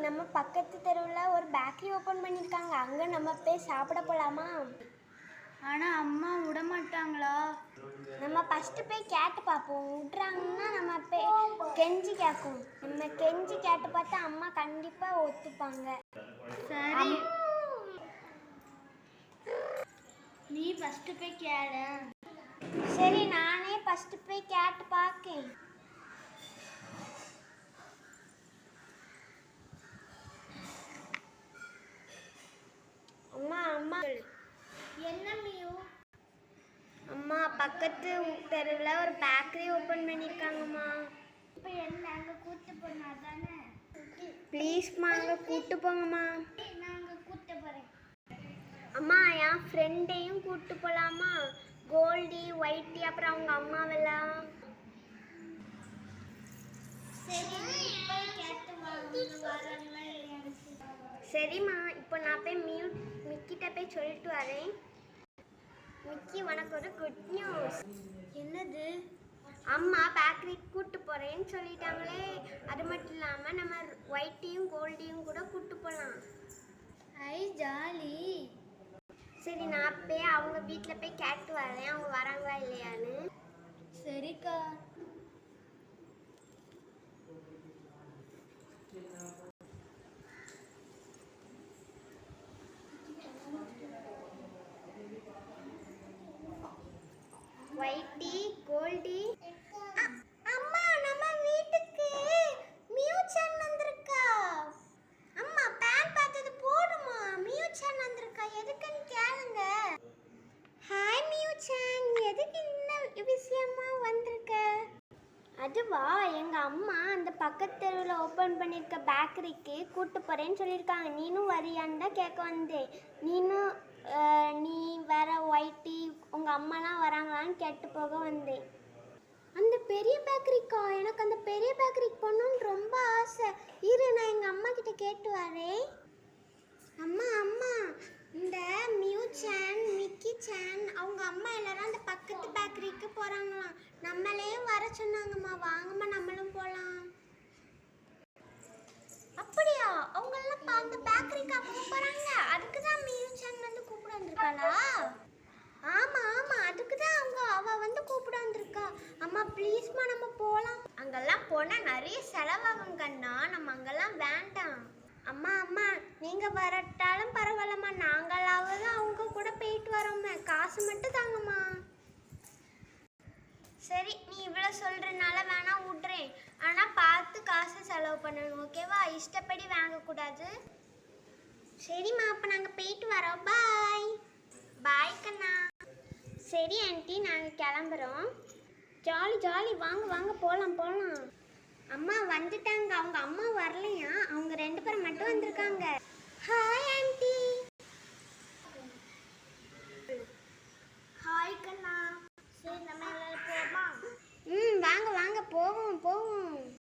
நம்ம பக்கத்து தெருவில் ஒரு பேக்கரி ஓப்பன் பண்ணியிருக்காங்க. அங்கே நம்ம போய் சாப்பிட போகலாமா? ஆனால் அம்மா விட மாட்டாங்களா? நம்ம ஃபஸ்ட்டு போய் கேட்டு பார்ப்போம். விட்றாங்கன்னா நம்ம போய் கெஞ்சி கேட்கும். நம்ம கெஞ்சி கேட்டு பார்த்தா அம்மா கண்டிப்பாக ஒத்துப்பாங்க. சரி, நீ ஃபஸ்ட்டு போய் கேளு. சரி, நானே ஃபஸ்ட்டு போய் கேட்டு பார்க்கேன். அம்மா அம்மா என்ன மியூ? அம்மா, பக்கத்து தெருவில் ஒரு பேக்கரி ஓப்பன் பண்ணியிருக்காங்கம்மா. இப்போ என்ன அங்கே கூட்டு போனா தானே? ப்ளீஸ்மா, அங்கே கூப்பிட்டு போங்கம்மா. நான் அங்கே கூப்பிட்டு போகிறேன். அம்மா, என் ஃப்ரெண்டையும் கூப்பிட்டு போகலாமா? கோல்டி, ஒயிட்டி, அப்புறம் அவங்க அம்மாவெல்லாம். சரி, போய் கேட்டு வராங்களா இல்லையான்னு. சரிம்மா, இப்போ நான் போய் மிக்கிட்ட போய் சொல்லிட்டு வரேன். மிக்கி, உனக்கு ஒரு குட் நியூஸ். என்னது? அம்மா பேக்கரிக்கு கூப்பிட்டு போகிறேன்னு சொல்லிட்டாங்களே. அது மட்டும் இல்லாமல் நம்ம ஒயிட்டியும் கோல்டியும் கூட கூப்பிட்டு போகலாம். ஐ ஜாலி. சரி, நான் போய் அவங்க வீட்டில் போய் கேட்டு வரேன், அவங்க வராங்களா இல்லையான்னு. சரிக்கா. ஒயிட்டி, கோல்டி. அம்மா, நம்ம வீட்டுக்கு மியூச்சன் வந்திருக்கா. அம்மா, பேன் பார்த்தது போடுமா? மியூச்சன் வந்திருக்கா, எதுக்குன்னு கேளுங்க. ஹாய் மியூச்சன், எதுக்கு இந்த விஷயமா வந்திருக்க? அதுவா, எங்கள் அம்மா அந்த பக்கத்து தெருவில் ஓப்பன் பண்ணியிருக்க பேக்கரிக்கு கூப்பிட்டு போகிறேன்னு சொல்லியிருக்காங்க. நீனும் வரியான்னு தான் கேட்க வந்தேன். நீ வேற ஒயிட்டி உங்கள் அம்மாலாம் வராங்களான்னு கேட்டு போக வந்தேன். அந்த பெரிய பேக்கரிக்கா? எனக்கு அந்த பெரிய பேக்கரிக்கு போகணுன்னு ரொம்ப ஆசை. இரு, நான் எங்கள் அம்மா கிட்ட கேட்டு வரேன். அம்மா அம்மா, இந்த மியூச்சன், மிக்கி சேன் அவங்க அம்மா எல்லாரும் அந்த பக்கத்து பேக்கரிக்கு போகிறாங்களாம். நம்மளையும் வர சொன்னாங்கம்மா. வாங்கம்மா, நம்மளும் போகலாம். அப்படியா? அவங்கெல்லாம் அந்த பேக்கரிக்கு அவங்க போகிறாங்க. அதுக்கு தான் மியூச்சன் வந்து கூப்பிட வந்திருக்காளா? ஆமாம் ஆமாம், அதுக்கு தான் அவள் வந்து கூப்பிட வந்திருக்கா. அம்மா ப்ளீஸ்மா, நம்ம போகலாம். அங்கெல்லாம் போனால் நிறைய செலவாகும் கண்ணா, நம்ம அங்கெல்லாம் வேண்டாம். அம்மா அம்மா, நீங்கள் வரட்டாலும் பரவாயில்லம்மா, நாங்களாவது அவங்க கூட போயிட்டு வரோம்மா. காசு மட்டும் தாங்கம்மா. சரி, நீ இவ்வளோ சொல்கிறனால வேணா விட்றேன். ஆனால் பார்த்து காசு செலவு பண்ணணும், ஓகேவா? இஷ்டப்படி வாங்கக்கூடாது. சரிம்மா, அப்போ நாங்கள் போயிட்டு வரோம். பாய். பாய் கண்ணா. சரி ஆண்டி, நாங்கள் கிளம்புறோம். ஜாலி ஜாலி, வாங்க வாங்க, போகலாம் போகலாம். அம்மா வந்துட்டாங்க. அவங்க அம்மா வரலையா? அவங்க 2 பேரும் மட்டும் வந்திருக்காங்க.